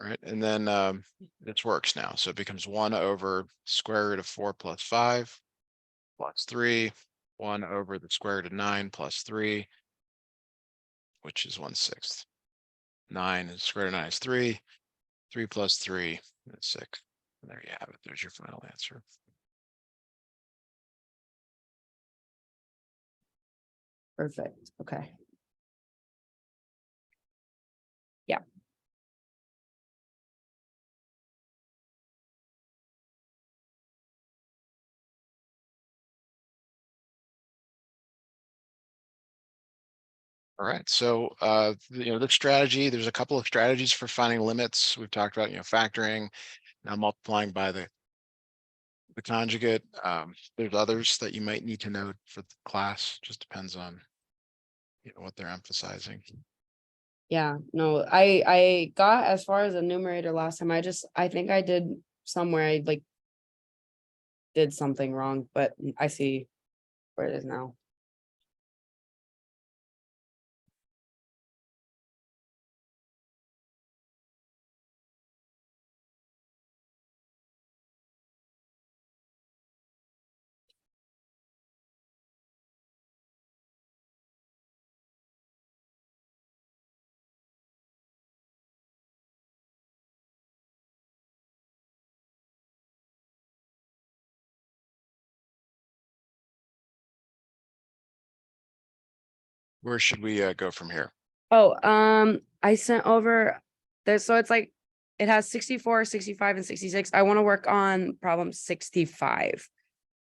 right? And then this works now. So it becomes 1 over square root of 4 plus 5 plus 3, 1 over the square root of 9 plus 3, which is 1/6. 9 and square root of 9 is 3. 3 plus 3 is 6. And there you have it. There's your final answer. Perfect. Okay. Yeah. All right. So, the strategy, there's a couple of strategies for finding limits. We've talked about, factoring, now multiplying by the conjugate. There's others that you might need to know for the class. Just depends on what they're emphasizing. Yeah, no, I got as far as the numerator last time. I think I did somewhere I like did something wrong, but I see where it is now. Where should we go from here? Oh, I sent over this, so it's like it has 64, 65, and 66. I want to work on problem 65.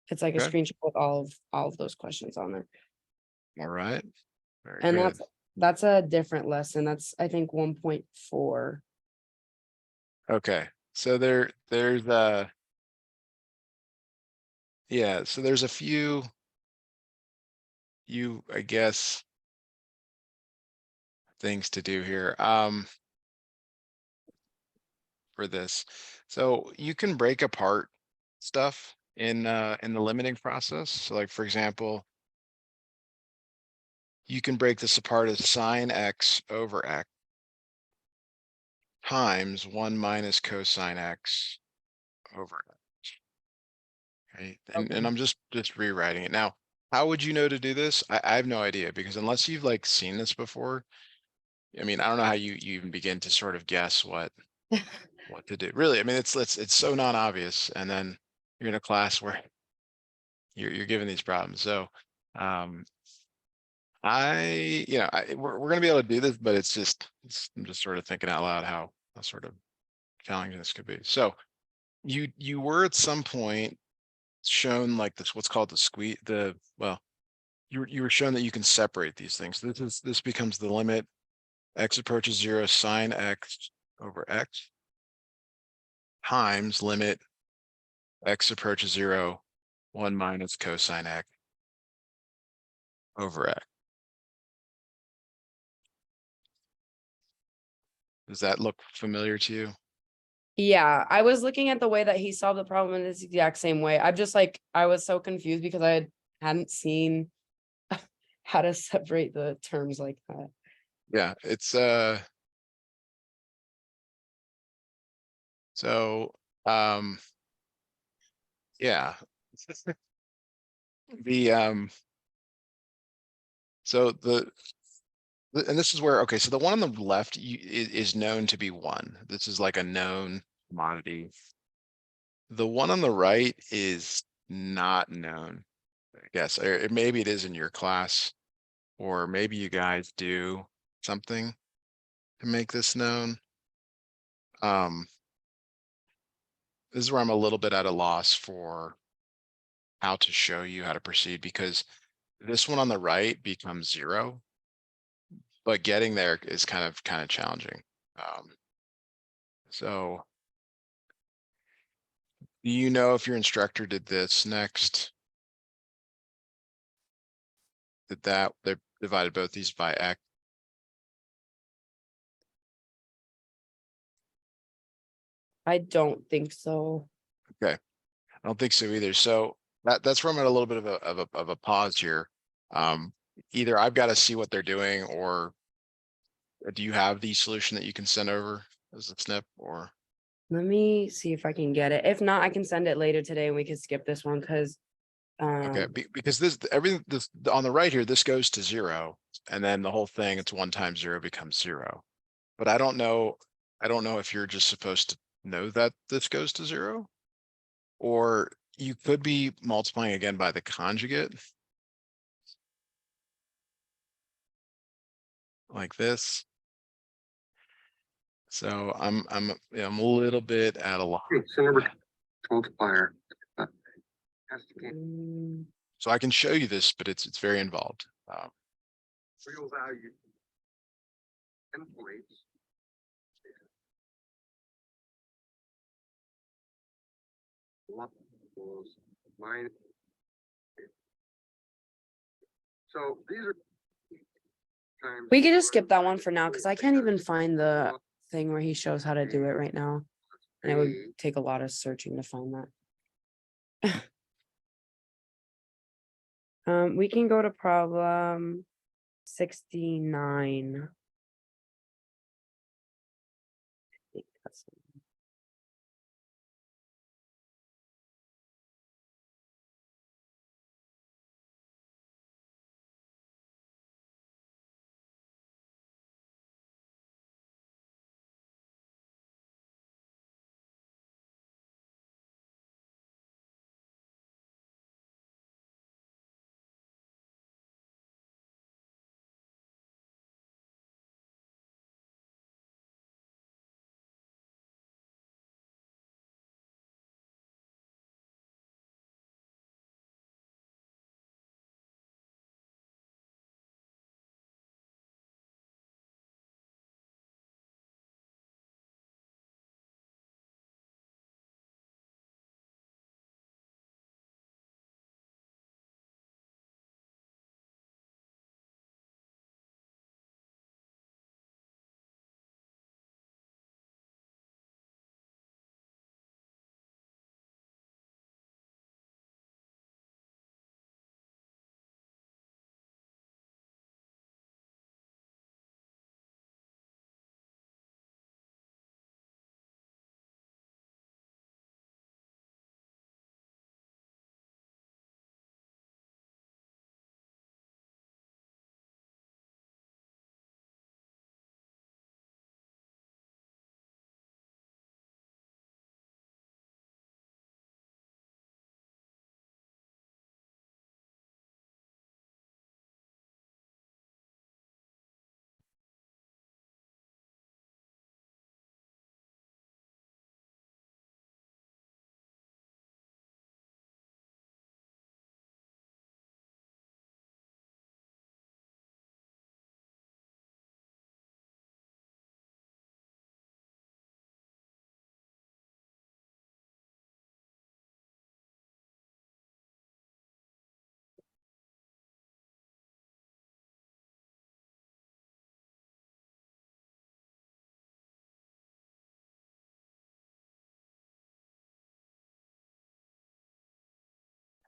It's like a Okay. screenshot with all of those questions on there. All right. Very And good. that's a different lesson. That's I think 1.4. Okay. So there's yeah, so there's a few I guess things to do here for this. So you can break apart stuff in the limiting process. So like for example, you can break this apart as sine x over x times 1 minus cosine x over x. Okay. And Okay. I'm just rewriting it. Now, how would you know to do this? I have no idea, because unless you've like seen this before, I mean, I don't know how you even begin to sort of guess what to do. Really, I mean, it's so non-obvious. And then you're in a class where you're given these problems. So um we're gonna be able to do this, but I'm just sort of thinking out loud how sort of challenging this could be. So you were at some point shown like this, what's called the squeeze, you were shown that you can separate these things. This becomes the limit x approaches 0 sine x over x times limit x approaches 0 1 minus cosine x over x. Does that look familiar to you? Yeah, I was looking at the way that he solved the problem in this exact same way. I'm just like, I was so confused because I hadn't seen how to separate the terms like that. Yeah, it's so yeah. The so and this is where, okay, so the one on the left is known to be 1. This is like a known commodity. The one on the right is not known, I guess, or maybe it is in your class, or maybe you guys do something to make this known. This is where I'm a little bit at a loss for how to show you how to proceed, because this one on the right becomes 0, but getting there is kind of challenging. So do you know if your instructor did this next? They divided both these by x? I don't think so. Okay, I don't think so either. So that's where I'm at a little bit of a pause here. Either I've got to see what they're doing, or do you have the solution that you can send over? as a snip or? Let me see if I can get it. If not, I can send it later today and we can skip this one because Okay, because this, everything, this, on the right here, this goes to 0. And then the whole thing, it's 1 times 0 becomes 0. But I don't know if you're just supposed to know that this goes to 0. Or you could be multiplying again by the conjugate. Like this. So I'm a little bit at a loss. So number multiplier. So I can show you this, but it's very involved. Real value. Endpoints. Mine. So these are. we could just skip that one for now because I can't even find the thing where he shows how to do it right now. And it would take a lot of searching to find that. We can go to problem 69. I think that's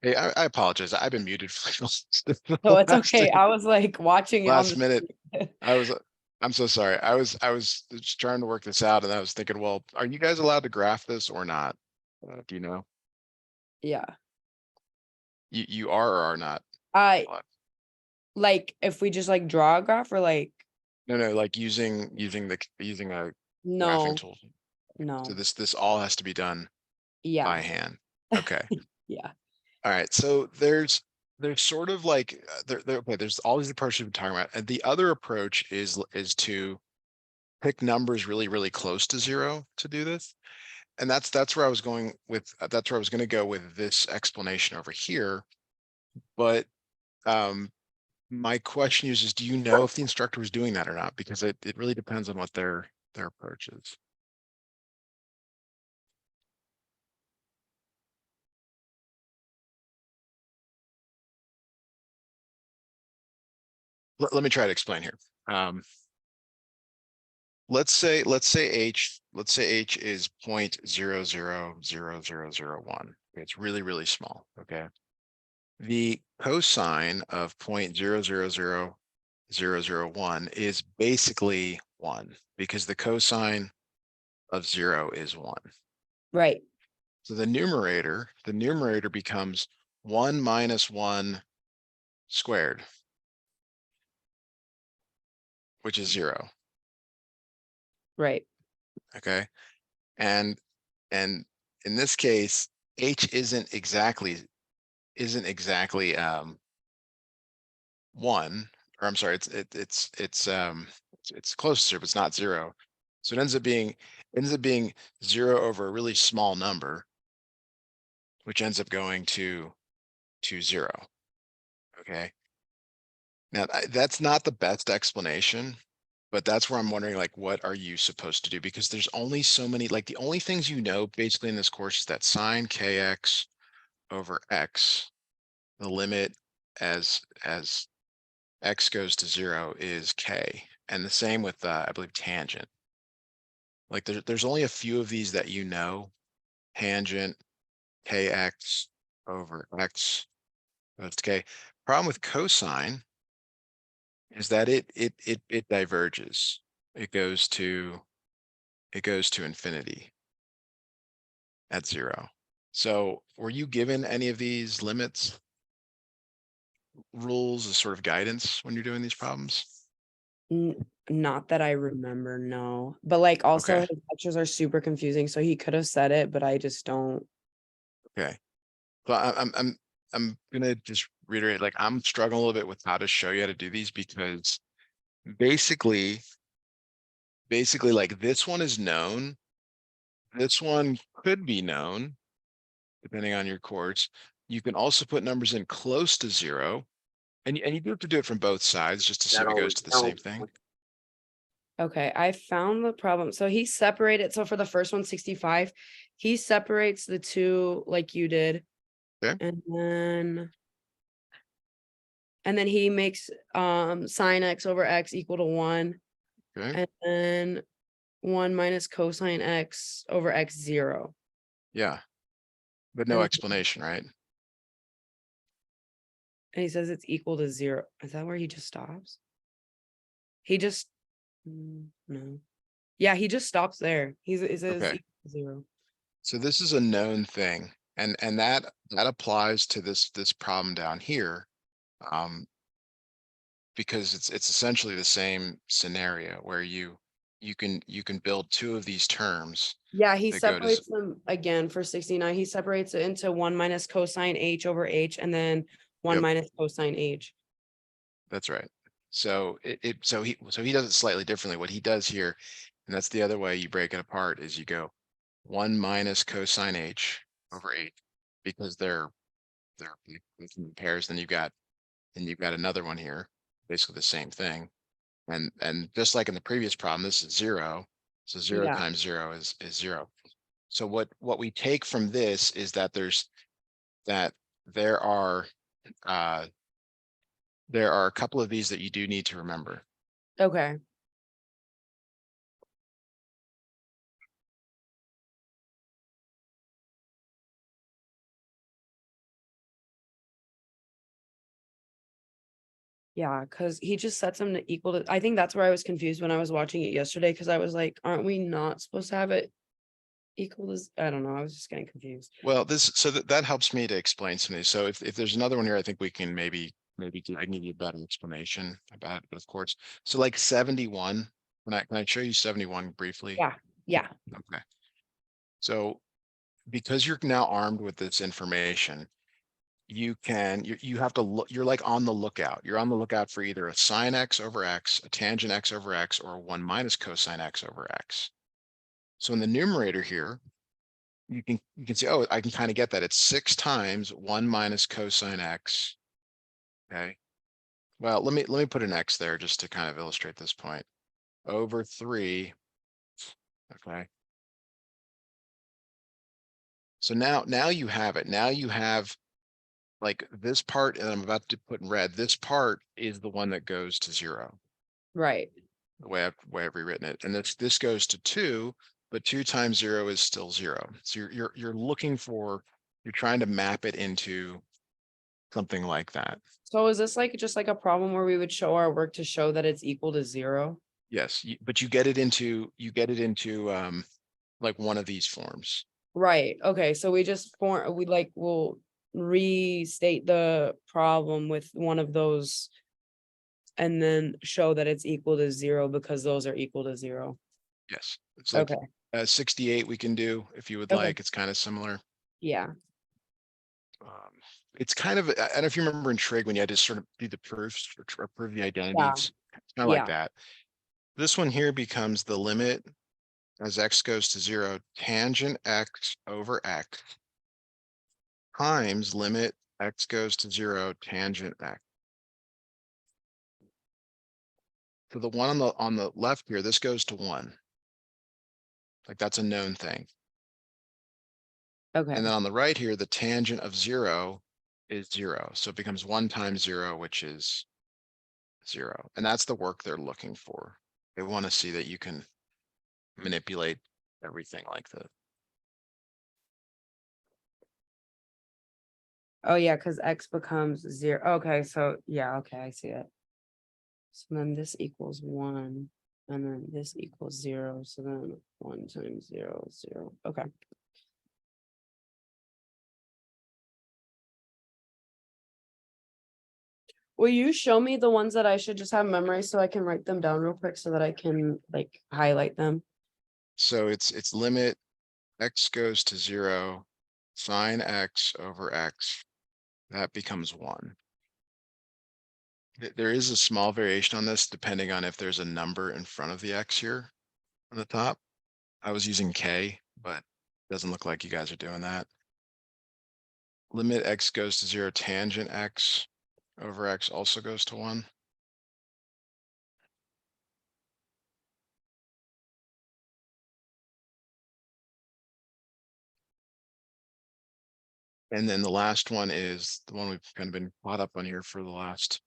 Hey, I apologize. I've been muted for the Oh, it's last, okay. I was like watching it on last the minute. screen. I'm so sorry. I was just trying to work this out and I was thinking, well, are you guys allowed to graph this or not? Do you know? Yeah. You are or are not? I like if we just like draw a graph or like No, like using a no, graphing tool. So no. this all has to be done Yeah. by hand. Okay. Yeah. All right. So there's sort of like okay, there's all these approaches we're talking about. And the other approach is to pick numbers really, really close to 0 to do this. And that's where I was going with that's where I was going to go with this explanation over here. But my question is do you know if the instructor was doing that or not? Because it really depends on what their approach is. Let me try to explain here. Let's say H is 0.000001. It's really, really small. Okay. The cosine of 0.000001 is basically 1 because the cosine of 0 is 1. Right, So the numerator becomes 1 minus 1 squared, which is 0. right, Okay. And in this case, h isn't exactly 1, or I'm sorry, it's closer, but it's not 0. So it ends up being 0 over a really small number, which ends up going to 0. Okay. Now that's not the best explanation, but that's where I'm wondering, like, what are you supposed to do? Because there's only so many, like, the only things you know basically in this course is that sine kx over x, the limit as x goes to 0 is k, and the same with I believe tangent. Like there's only a few of these that you know. Tangent kx over x goes to k. Problem with cosine is that it diverges. It goes to infinity at 0. So were you given any of these limits, rules as sort of guidance when you're doing these problems? not that I remember, no, but like also Okay. his lectures are super confusing, so he could have said it, but I just don't. Okay. So I'm gonna just reiterate, like, I'm struggling a little bit with how to show you how to do these, because basically like this one is known. This one could be known depending on your course. You can also put numbers in close to 0, and you do have to do it from both sides just to see that if it goes always to the same counts. thing. Okay, I found the problem. So he separated, so for the first one, 65, he separates the two like you did. Okay. And then he makes sine x over x equal to 1, Okay. and then 1 minus cosine x over x 0. Yeah. But no And, explanation, right? and he says it's equal to 0. Is that where he just stops? He just no. Yeah, he just stops there. It says Okay. equal to 0. So this is a known thing, and that applies to this problem down here. Because it's essentially the same scenario where you can build two of these terms Yeah, he that go to separates them again for 69. He separates it into 1 minus cosine h over h, and then 1 Yep. minus cosine h. That's right. So so he does it slightly differently. What he does here, and that's the other way you break it apart, is you go 1 minus cosine h over 8, because they're in pairs. Then you've got another one here, basically the same thing. And just like in the previous problem, this is 0. So 0 Yeah. times 0 is 0. So what we take from this is that there are a couple of these that you do need to remember. Okay. Yeah, because he just sets them to equal to, I think that's where I was confused when I was watching it yesterday, because I was like, aren't we not supposed to have it equal to, I don't know, I was just getting confused. Well, that helps me to explain some of these. So if there's another one here, I think we can maybe I can give you a better explanation about it, of course. So like 71, can I show you 71 briefly? Yeah, yeah, Okay. So because you're now armed with this information, you have to look, you're like on the lookout. You're on the lookout for either a sine x over x, a tangent x over x, or a 1 minus cosine x over x. So in the numerator here, you can say, oh, I can kind of get that. It's 6 times 1 minus cosine x. Okay. Well, let me put an x there just to kind of illustrate this point. Over 3. Okay. So now you have it. Now you have, like, this part, and I'm about to put in red. This part is the one that goes to 0. right. The way I've rewritten it. And this goes to 2, but 2 times 0 is still 0. So you're looking for, you're trying to map it into something like that. So is this like just like a problem where we would show our work to show that it's equal to 0? Yes, but you get it into like one of these forms. Right, okay, so we just will restate the problem with one of those. And then show that it's equal to 0 because those are equal to 0. Yes, it's like Okay, 68 we can do if you would Okay. like. It's kind of similar. yeah, It's kind of, I don't know if you remember in trig when you had to sort of do the proofs or prove the yeah, identities. It's kind of like yeah, that. This one here becomes the limit as x goes to 0, tangent x over x times limit x goes to 0, tangent x. So the one on the left here, this goes to 1. Like that's a known thing. okay, And then on the right here, the tangent of 0 is 0. So it becomes 1 times 0, which is 0. And that's the work they're looking for. They want to see that you can manipulate everything like that. oh yeah, because x becomes 0, okay, so yeah, okay, I see it. So then this equals 1, and then this equals 0, so then 1 times 0 is 0, okay. Will you show me the ones that I should just have memorized so I can write them down real quick so that I can like highlight them? So it's limit x goes to 0, sine x over x, that becomes 1. There is a small variation on this depending on if there's a number in front of the x here on the top. I was using k, but it doesn't look like you guys are doing that. Limit x goes to 0, tangent x over x also goes to 1. And then the last one is the one we've kind of been caught up on here for the last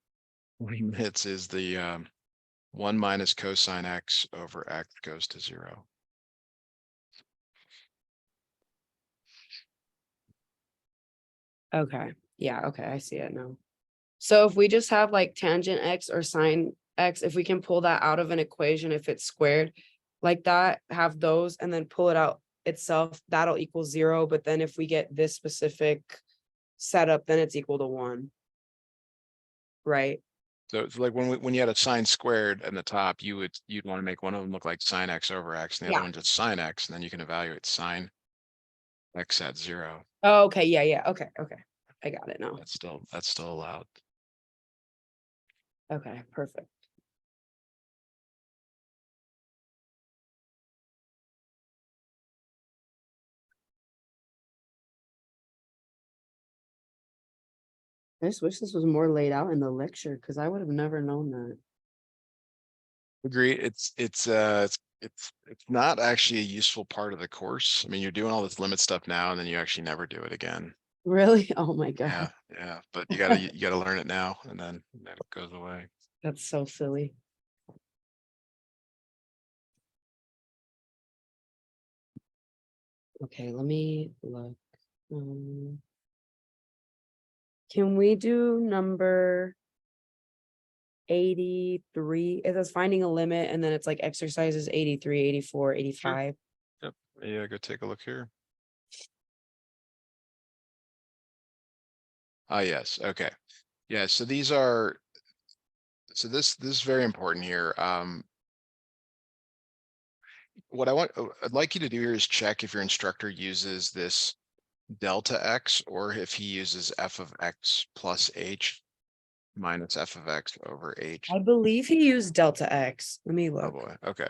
20 minutes is the 1 minus cosine x over x goes to 0. Okay, yeah, okay, I see it now. So if we just have like tangent x or sine x, if we can pull that out of an equation, if it's squared like that, have those and then pull it out itself, that'll equal 0. But then if we get this specific setup, then it's equal to 1. Right? So it's like when you had a sine squared in the top, you'd want to make one of them look like sine x over x and the Yeah. other one just sine x, and then you can evaluate sine x at 0. Oh, okay, yeah, okay, I got it now. That's still allowed. Okay, perfect. I just wish this was more laid out in the lecture because I would have never known that. Agree. It's not actually a useful part of the course. I mean, you're doing all this limit stuff now, and then you actually never do it again. Really? Oh my God. Yeah, yeah. But you gotta learn it now, and then it goes away. That's so silly. Okay, let me look. Can we do number 83? It says finding a limit and then it's like exercises 83, 84, 85. Yep. Yeah, go take a look here. Ah, yes. Okay. Yeah. So these are. So this is very important here. What I'd like you to do here is check if your instructor uses this delta x or if he uses f of x plus h minus f of x over h. I believe he used delta X. Let me Oh look. boy. Okay.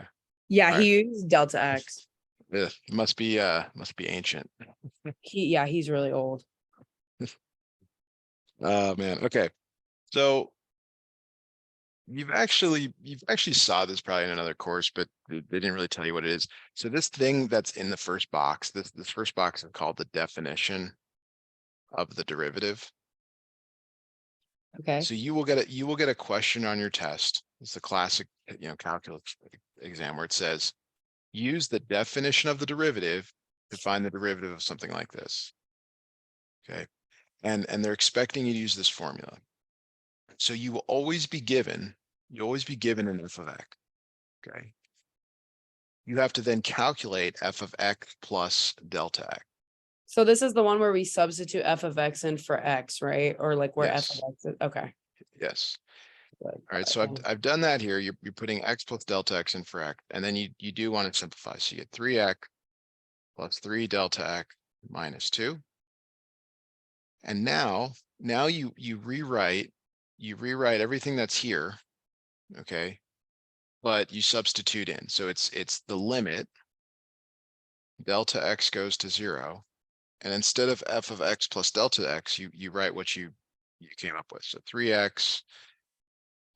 Yeah, All he right. used delta X. Ugh, must be ancient. He's really old. Oh man. Okay. So you've actually saw this probably in another course, but they didn't really tell you what it is. So this thing that's in the first box, this first box is called the definition of the derivative. Okay. So you will get a question on your test. It's a classic, calculus exam where it says, use the definition of the derivative to find the derivative of something like this. Okay. And they're expecting you to use this formula. So you will always be given an f of x. Okay. you have to then calculate f of x plus delta x. So this is the one where we substitute f of x in for x, right? Or like where f of Yes. x is, okay. Yes. Good. All right, so I've done that here. You're putting x plus delta x in for x, and then you do want to simplify. So you get 3x plus 3 delta x minus 2. And now you rewrite everything that's here, okay? But you substitute in. So it's the limit delta x goes to 0. And instead of f of x plus delta x, you write what you came up with. So 3x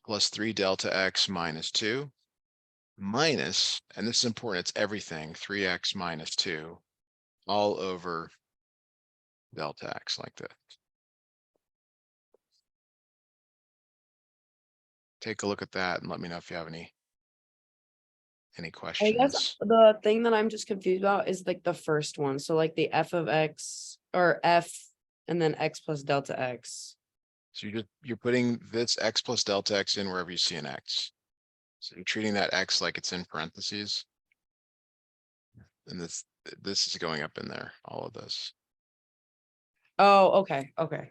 plus 3 delta x minus 2 minus, and this is important, it's everything, 3x minus 2 all over delta x like this. Take a look at that and let me know if you have any I guess questions. the thing that I'm just confused about is like the first one. So like the f of x or f and then x plus delta x. So you're putting this x plus delta x in wherever you see an x. So you're treating that x like it's in parentheses. And this is going up in there, all of this. Oh, okay, okay.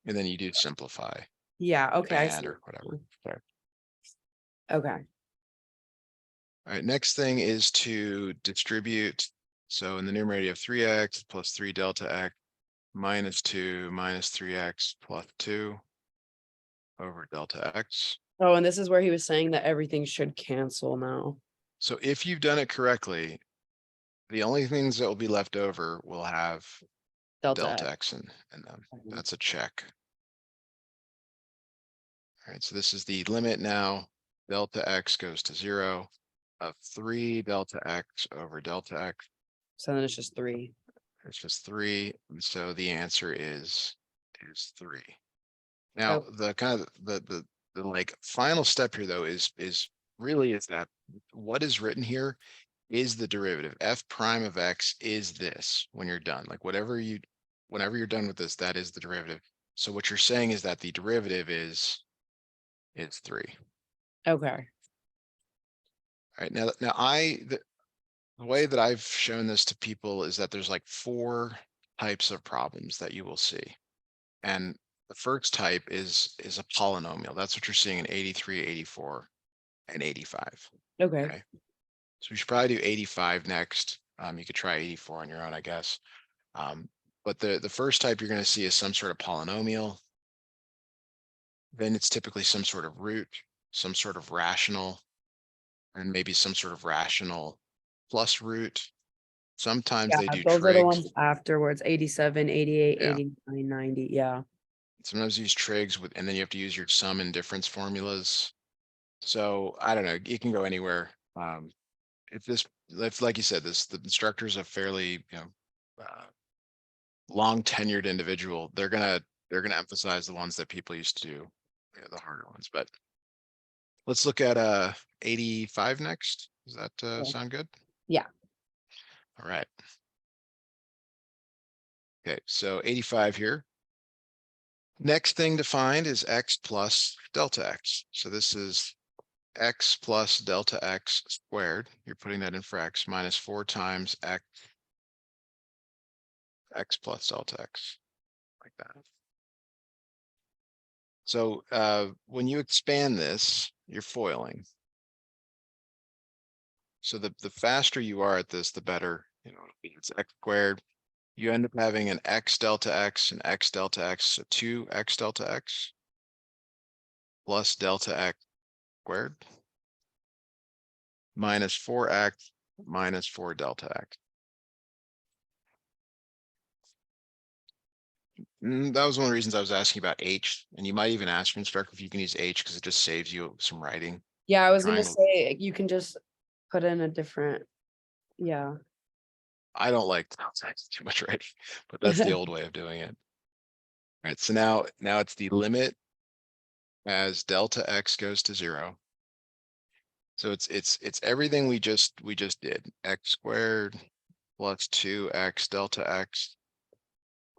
And then you do simplify, Yeah, okay, I expand see. or whatever. There. Okay, All right, next thing is to distribute. So in the numerator, you have 3x plus 3 delta x minus 2 minus 3x plus 2 over delta x. oh, and this is where he was saying that everything should cancel now. So if you've done it correctly, the only things that will be left over will have delta x in them. That's a check. All right, so this is the limit now. Delta x goes to 0 of 3 delta x over delta x. So then it's just 3. It's just 3. And so the answer is 3. Now, Oh. the kind of the like final step here though is that what is written here is the derivative. F prime of x is this when you're done. Like whenever you're done with this, that is the derivative. So what you're saying is that the derivative is 3. Okay. All right, now the way that I've shown this to people is that there's like 4 types of problems that you will see. And the first type is a polynomial. That's what you're seeing in 83, 84, and 85. Okay. Okay. So we should probably do 85 next. You could try 84 on your own, I guess. But the first type you're going to see is some sort of polynomial. Then it's typically some sort of root, some sort of rational, and maybe some sort of rational plus root. Sometimes they Yeah, do those are the trigs. ones afterwards, 87, 88, Yeah. 89, 90, yeah. Sometimes use trigs with, and then you have to use your sum and difference formulas. So I don't know, it can go anywhere. If like you said, the instructor is a fairly, long tenured individual, they're gonna emphasize the ones that people used to do, the harder ones. But let's look at 85 next. Does that Yeah. sound good? Yeah. All right. Okay, so 85 here. Next thing to find is x plus delta x. So this is x plus delta x squared. You're putting that in for x minus 4 times x plus delta x, like that. So when you expand this, you're foiling. So the faster you are at this, the better, it's x squared. You end up having an x delta x and x delta x, so 2x delta x plus delta x squared minus 4x minus 4 delta x. That was one of the reasons I was asking about H, and you might even ask your instructor if you can use H because it just saves you some writing. Yeah, I was gonna Triangle. say you can just put in a different, yeah. I don't like too much writing, but that's the old way of doing it. All right, so now it's the limit as delta x goes to 0. So it's everything we just did. X squared plus 2x delta x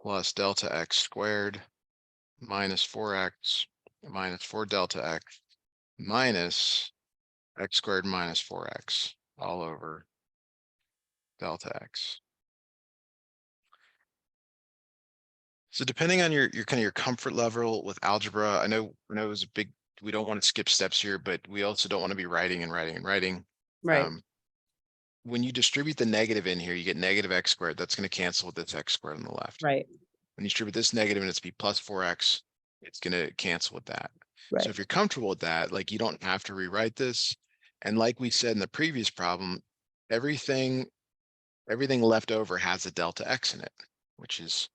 plus delta x squared minus 4x minus 4 delta x minus x squared minus 4x all over delta x. So depending on your kind of your comfort level with algebra, I know it was a big, we don't want to skip steps here, but we also don't want to be writing and writing and writing. Right, When you distribute the negative in here, you get negative x squared. That's going to cancel with this x squared on the left. right, When you distribute this negative and it's be plus 4x, it's going to cancel with that. So right, if you're comfortable with that, like you don't have to rewrite this. And like we said in the previous problem, everything left over has a delta x in it, which is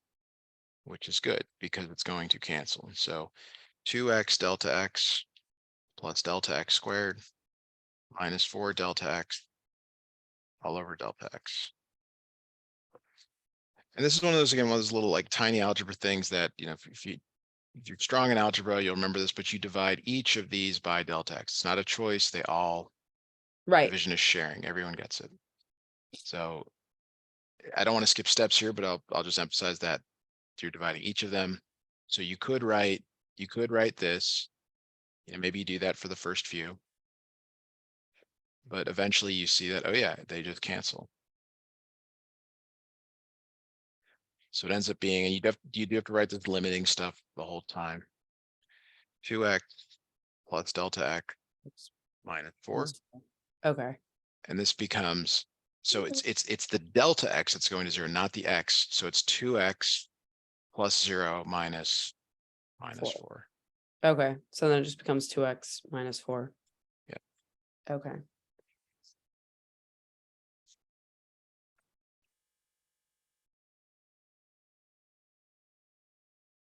good because it's going to cancel. So 2x delta x plus delta x squared minus 4 delta x all over delta x. And this is one of those, again, one of those little like tiny algebra things that, you know, if you're strong in algebra, you'll remember this, but you divide each of these by delta x. It's not a choice. They all, right. division is sharing. Everyone gets it. So I don't want to skip steps here, but I'll just emphasize that you're dividing each of them. So you could write this, you know, maybe you do that for the first few, but eventually you see that, oh yeah, they just cancel. So it ends up being, and you do have to write this limiting stuff the whole time. 2x plus delta x minus 4. Okay, And this becomes, so it's the delta x that's going to 0, not the x. So it's 2x plus 0 minus 4. okay, so then it just becomes 2x minus 4. Yeah. Okay.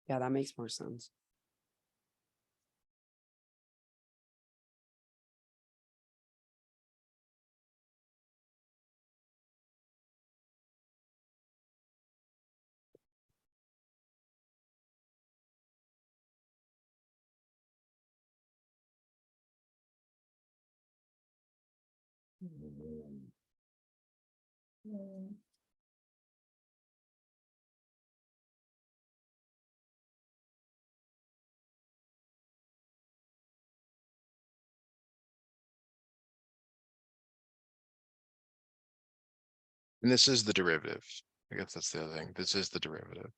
Yeah, that makes more sense. And this is the derivative. I guess that's the other thing. This is the derivative.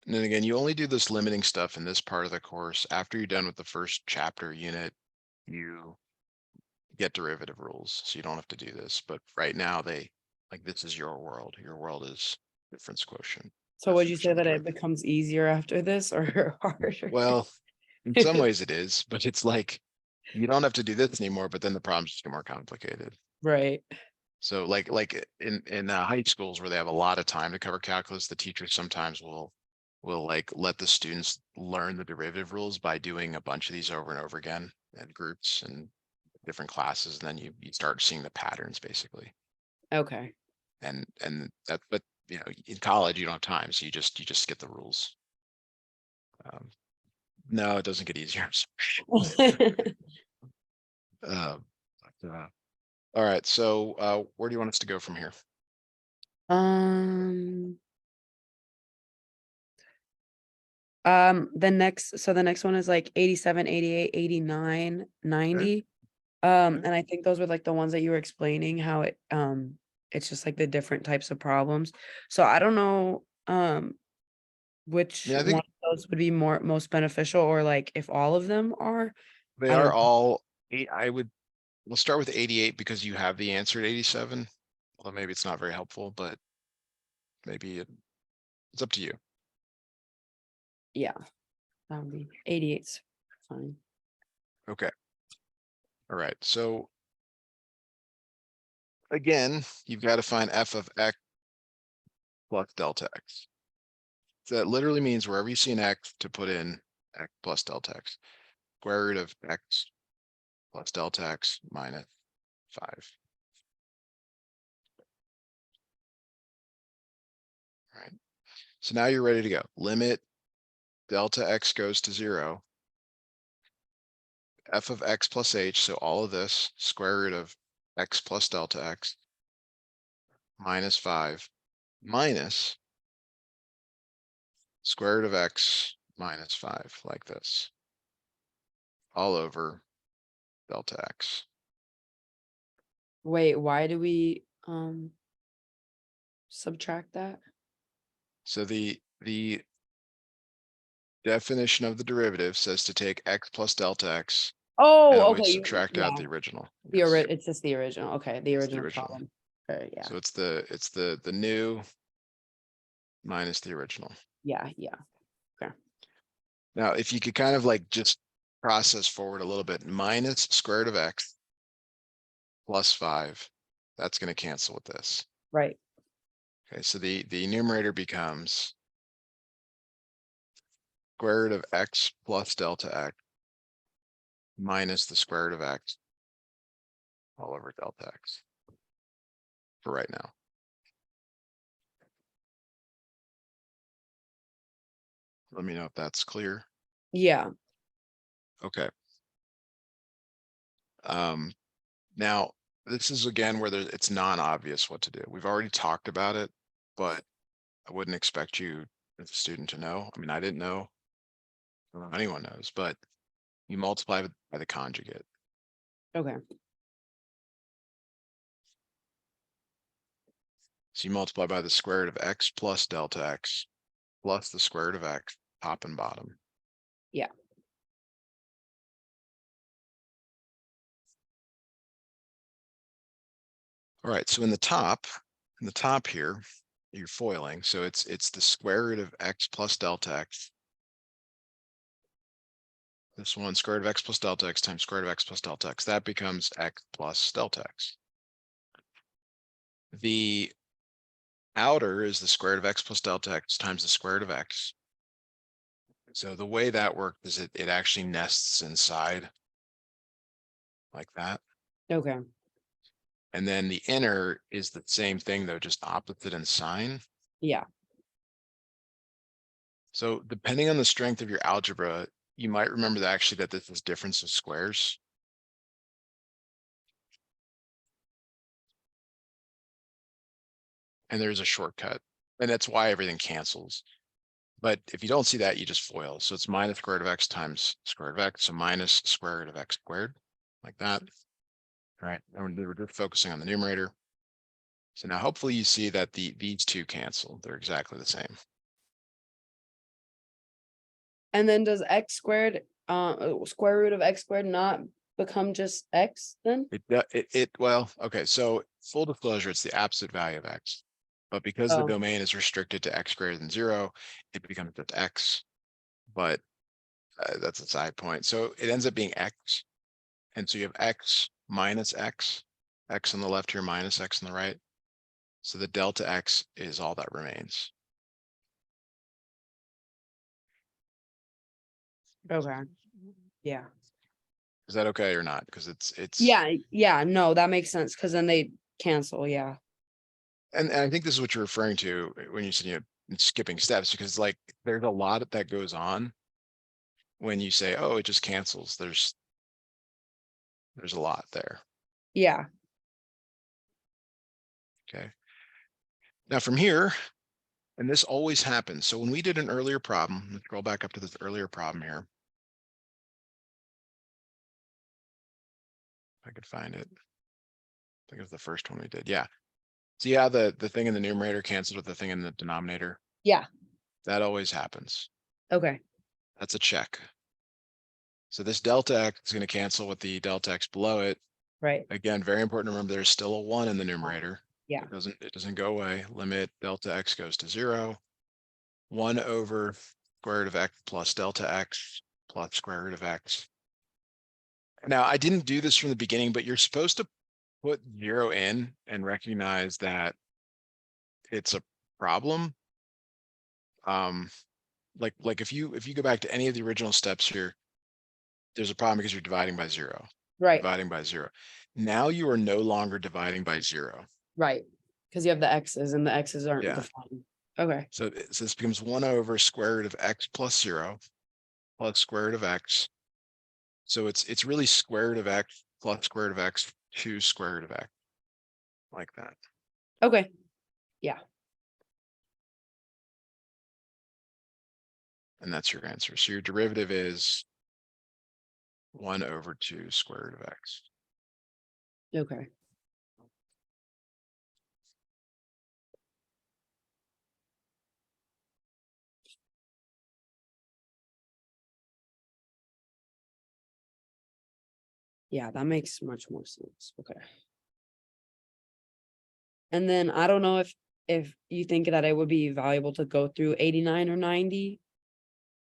And then again, you only do this limiting stuff in this part of the course. After you're done with the first chapter unit, you get derivative rules. So you don't have to do this. But right now this is your world. Your world is difference quotient. So would you Definition say of that it derivative. becomes easier after this or harder? Well, in some ways it is, but it's like, you don't have to do this anymore, but then the problems just get more complicated. Right, So like in high schools where they have a lot of time to cover calculus, the teachers sometimes will like let the students learn the derivative rules by doing a bunch of these over and over again in groups and different classes, and then you start seeing the patterns basically. okay. And that, but you know, in college you don't have time, so you just get the rules. No, it doesn't get easier. Uh, all right, so where do you want us to go from here? Um, the next one is like 87, 88, 89, 90. And I think those were like the ones that you were explaining how it's just like the different types of problems. So I don't know, which Yeah, I one think of those would be most beneficial, or like if all of them are. they I are don't know. all eight. We'll start with 88 because you have the answer at 87. Although maybe it's not very helpful, but maybe it's up to you. Yeah, that would be 88's fine. Okay. All right. So again, you've got to find f of x plus delta x. So that literally means wherever you see an x to put in x plus delta x. Square root of x plus delta x minus 5. All right. So now you're ready to go. Limit delta x goes to 0. F of x plus h, so all of this, square root of x plus delta x minus 5 minus square root of x minus 5, like this. all over delta x. Wait, why do we subtract that? So the definition of the derivative says to take x plus delta x and Oh, always okay. subtract out Yeah, the original. the it's just the original. Okay, the It's the original original. column. Yeah, So it's the new minus the original. yeah. Now, if you could kind of like just process forward a little bit, minus square root of x plus 5, that's going to cancel with this. Right. Okay, so the numerator becomes square root of x plus delta x minus the square root of x all over delta x for right now. Let me know if that's clear. Yeah. Okay. Now this is again where it's non-obvious what to do. We've already talked about it, but I wouldn't expect you as a student to know. I mean, I didn't know. I don't know if anyone knows, but you multiply it by the conjugate. Okay. So you multiply by the square root of x plus delta x plus the square root of x, top and bottom. Yeah. All right, so in the top here, you're foiling. So it's the square root of x plus delta x. This one, square root of x plus delta x times square root of x plus delta x. That becomes x plus delta x. The outer is the square root of x plus delta x times the square root of x. So the way that worked is it actually nests inside like that. Okay. And then the inner is the same thing though, just opposite in sign. Yeah. So depending on the strength of your algebra, you might remember that actually that this is difference of squares. And there's a shortcut, and that's why everything cancels. But if you don't see that, you just FOIL. So it's minus square root of x times square root of x, so minus square root of x squared, like that. All right, and we're just focusing on the numerator. So now hopefully you see that these two cancel. They're exactly the same. And then does x squared, square root of x squared not become just x then? Well, okay, so full disclosure, it's the absolute value of x. But because the Oh, domain is restricted to x greater than 0, it becomes just x. But that's a side point. So it ends up being x. And so you have x minus x on the left here minus x on the right. So the delta x is all that remains. okay. Yeah. Is that okay or not? Because it's Yeah, no, that makes sense because then they cancel, yeah. and I think this is what you're referring to when you said, you know, skipping steps, because like there's a lot that goes on when you say, oh, it just cancels. There's a lot there. Yeah. Okay. Now from here, and this always happens. So when we did an earlier problem, let's scroll back up to this earlier problem here. If I could find it. I think it was the first one we did. Yeah. So yeah, the thing in the numerator canceled with the thing in the denominator. Yeah. That always happens. Okay. That's a check. So this delta x is going to cancel with the delta x below it. Right. Again, very important to remember there's still a 1 in the numerator. Yeah. It doesn't go away. Limit delta x goes to 0. 1 over square root of x plus delta x plus square root of x. Now, I didn't do this from the beginning, but you're supposed to put 0 in and recognize that it's a problem. Like if you go back to any of the original steps here, there's a problem because you're dividing by 0. Right. Dividing by 0. Now you are no longer dividing by 0. Right. Because you have the x's and the x's aren't Yeah. defined. Okay. So this becomes 1 over square root of x plus 0 plus square root of x. So it's really square root of x plus square root of x to square root of x, like that. Okay. Yeah. And that's your answer. So your derivative is 1 over 2 square root of x. Okay. Yeah, that makes much more sense. Okay. And then I don't know if you think that it would be valuable to go through 89 or 90.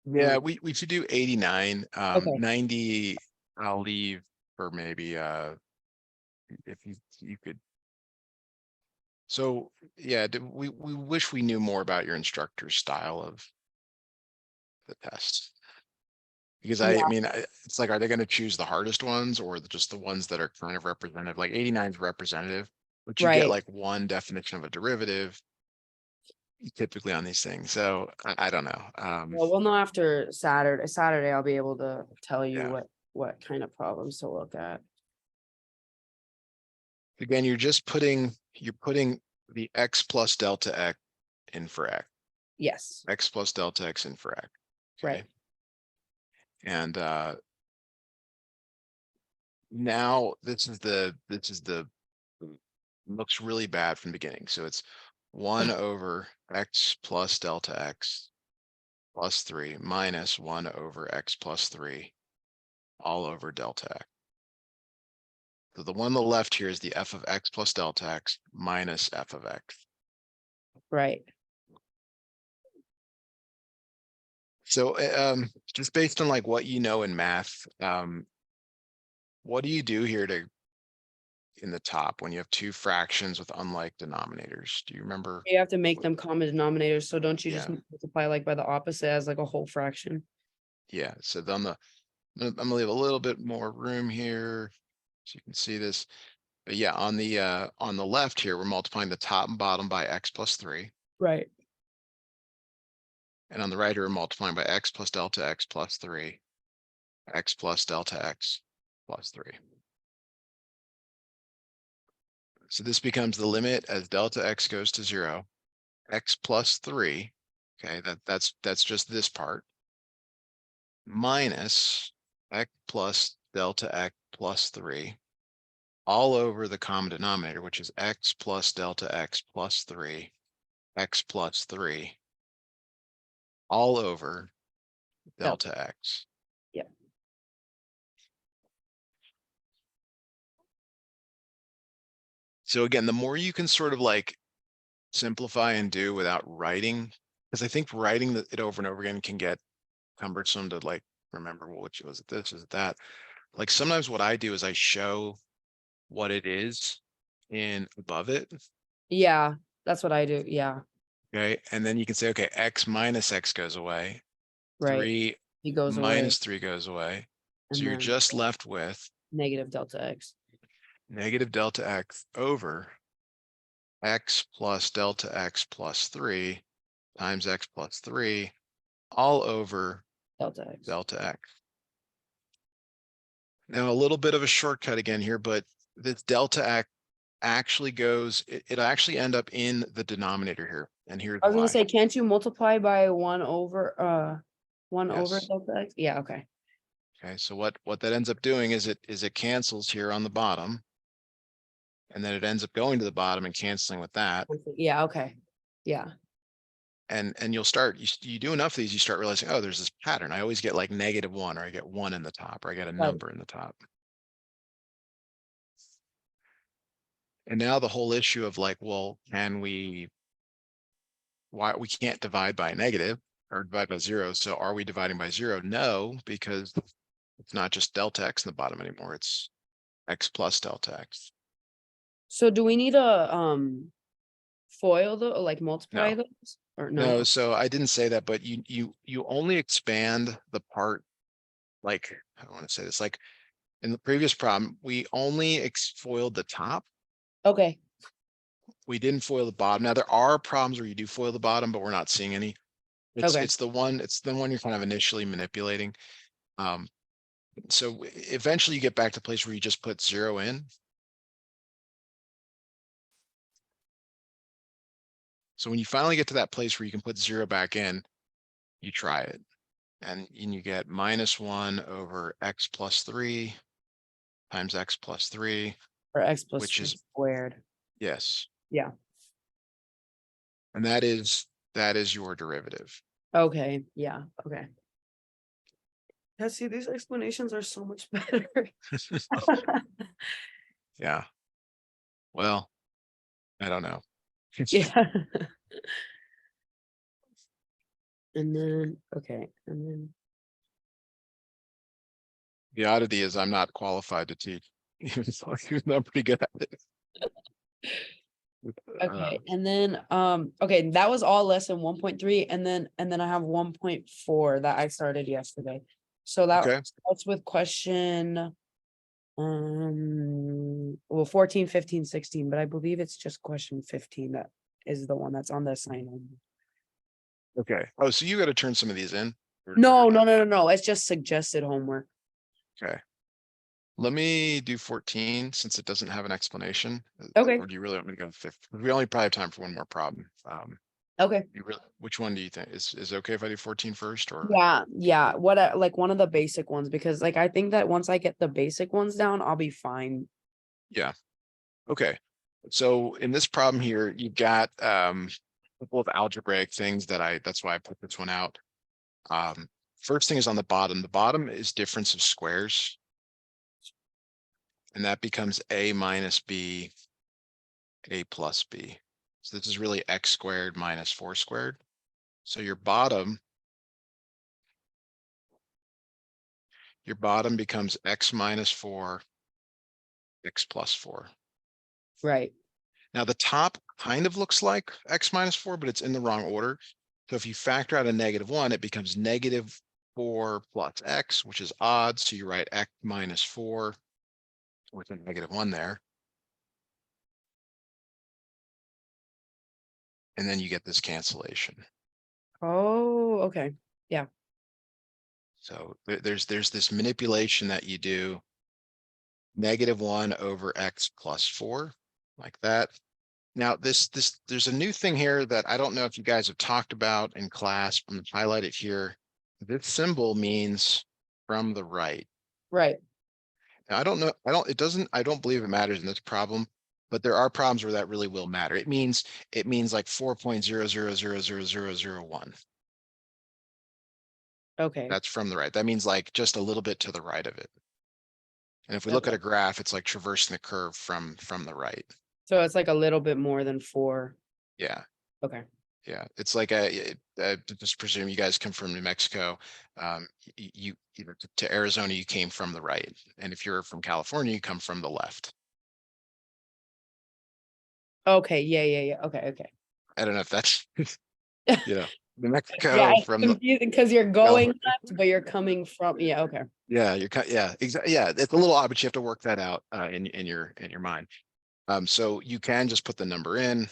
Yeah, Or- we should do 89, Okay. 90, I'll leave for maybe, if you could. So, yeah, we wish we knew more about your instructor's style of the test. Because I Yeah. mean, it's like, are they gonna choose the hardest ones or just the ones that are kind of representative? Like 89 is representative, but you get Right. like one definition of a derivative typically on these things. So I don't know. Well, we'll know after Saturday. Saturday, I'll be able to tell you Yeah. what kind of problems to look at. Again, you're putting the x plus delta x in for x, Yes. x plus delta x in for x. Right. Okay. And now this is the looks really bad from the beginning. So it's 1 over x plus delta x plus 3 minus 1 over x plus 3 all over delta x. So the one on the left here is the f of x plus delta x minus f of x. Right. So just based on like what you know in math, what do you do here to in the top when you have two fractions with unlike denominators? Do you remember? You have to make them common denominators. So don't you just Yeah. multiply like by the opposite as like a whole fraction? Yeah, so then I'm gonna leave a little bit more room here so you can see this. But yeah, on the left here, we're multiplying the top and bottom by x plus 3. Right. And on the right, we're multiplying by x plus delta x plus 3, x plus delta x plus 3. So this becomes the limit as delta x goes to 0, x plus 3. Okay, that's just this part minus x plus delta x plus 3 all over the common denominator, which is x plus delta x plus 3, x plus 3 all over delta x. Yeah. So again, the more you can sort of like simplify and do without writing, because I think writing it over and over again can get cumbersome to like remember, well, which was it this, is it that. Like sometimes what I do is I show what it is in above it. Yeah. That's what I do. Yeah. Okay. And then you can say, okay, x minus x goes away. Right. 3 He goes away. minus 3 goes away. So And you're then just left with negative delta x. negative delta x over x plus delta x plus 3 times x plus 3 all over Delta x. delta x. Now a little bit of a shortcut again here, but this delta x actually goes, it'll actually end up in the denominator here. And here's I was gonna why. say, can't you multiply by 1 over Yes. delta x? Yeah, okay. Okay, so what that ends up doing is it cancels here on the bottom. And then it ends up going to the bottom and canceling with that. Yeah, okay. Yeah. And you'll start, you do enough of these, you start realizing, oh, there's this pattern. I always get like -1, or I get 1 in the top, or I get a Right. number in the top. And now the whole issue of like, well, why we can't divide by a negative or divide by 0. So are we dividing by 0? No, because it's not just delta x in the bottom anymore. It's x plus delta x. So do we need to foil the or like multiply No. those or No, no? so I didn't say that, but you only expand the part, like, I don't want to say this, like in the previous problem, we only foiled the top. Okay. We didn't foil the bottom. Now there are problems where you do foil the bottom, but we're not seeing any. It's Okay. it's the one you're kind of initially manipulating. So eventually you get back to a place where you just put 0 in. So when you finally get to that place where you can put 0 back in, you try it. And you get -1 over x plus 3 times x plus 3, Or x plus which 3 is, squared. yes. Yeah. And that is your derivative. Okay, yeah, okay. Yeah, see, these explanations are so much better. Yeah. Well, I don't know. Yeah. And then, okay, and then, The oddity is I'm not qualified to teach. Even though I'm pretty good at it. okay, and then, okay, that was all lesson 1.3, and then I have 1.4 that I started yesterday. So that Okay. starts with question, well, 14, 15, 16, but I believe it's just question 15 that is the one that's on the assignment. Okay. Oh, so you got to turn some of these in? No, no, no, no, no, it's just suggested homework. Okay. Let me do 14 since it doesn't have an explanation. Okay. Or do you really want me to go to 15? We only probably have time for one more problem. Okay. Which one do you think is it okay if I do 14 first or? Yeah, what like one of the basic ones, because like I think that once I get the basic ones down, I'll be fine. Yeah. Okay. So in this problem here, you've got a couple of algebraic things that's why I put this one out. First thing is on the bottom. The bottom is difference of squares. And that becomes a minus b, a plus b. So this is really x squared minus 4 squared. So your bottom becomes x minus 4, x plus 4. Right. Now the top kind of looks like x minus 4, but it's in the wrong order. So if you factor out a -1, it becomes -4 plus x, which is odd. So you write x minus 4 with a -1 there. And then you get this cancellation. Oh, okay. So there's this manipulation that you do. -1 over x plus 4, like that. Now there's a new thing here that I don't know if you guys have talked about in class. I'm gonna highlight it here. This symbol means from the right. Right. Now, I don't believe it matters in this problem, but there are problems where that really will matter. It means like 4.00000001. Okay. That's from the right. That means like just a little bit to the right of it. And if we look at Okay. a graph, it's like traversing the curve from the right. So it's like a little bit more than 4. Yeah. Okay. Yeah, it's like just presume you guys come from New Mexico. You to Arizona, you came from the right. And if you're from California, you come from the left. Okay. Yeah. Okay. I don't know if that's, you know, New Yeah, Mexico it's from the, confusing because you're going California. left, but you're coming from, yeah, okay. Yeah, yeah, exactly. Yeah, it's a little odd, but you have to work that out in your mind. So you can just put the number in.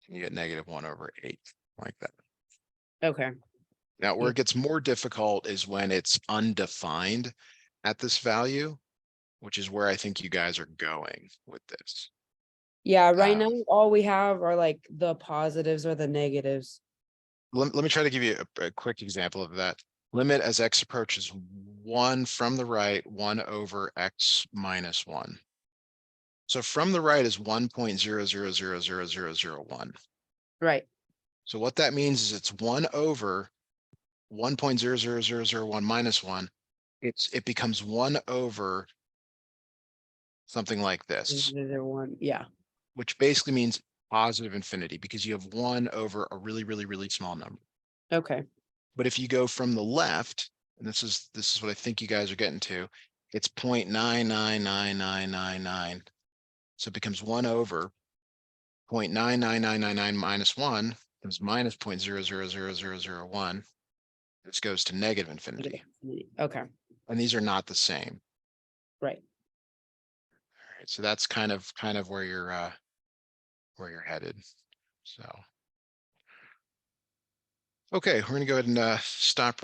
You get -1 over 8, like that. Okay. Now, where it gets more difficult is when it's undefined at this value, which is where I think you guys are going with this. Yeah, right now, Um, all we have are like the positives or the negatives. Let me try to give you a quick example of that. Limit as x approaches 1 from the right, 1 over x minus 1. So from the right is 1.00000001. Right. So what that means is it's 1 over 1.000001 minus 1. It becomes 1 over something like this, They're one, yeah. which basically means positive infinity because you have 1 over a really, really, really small number. Okay. But if you go from the left, and this is what I think you guys are getting to, it's 0.999999. So it becomes 1 over 0.999999 minus 1 becomes minus 0.000001. This goes to negative infinity. Okay, And these are not the same. right. All right, so that's kind of where you're headed. So okay, we're gonna go ahead and stop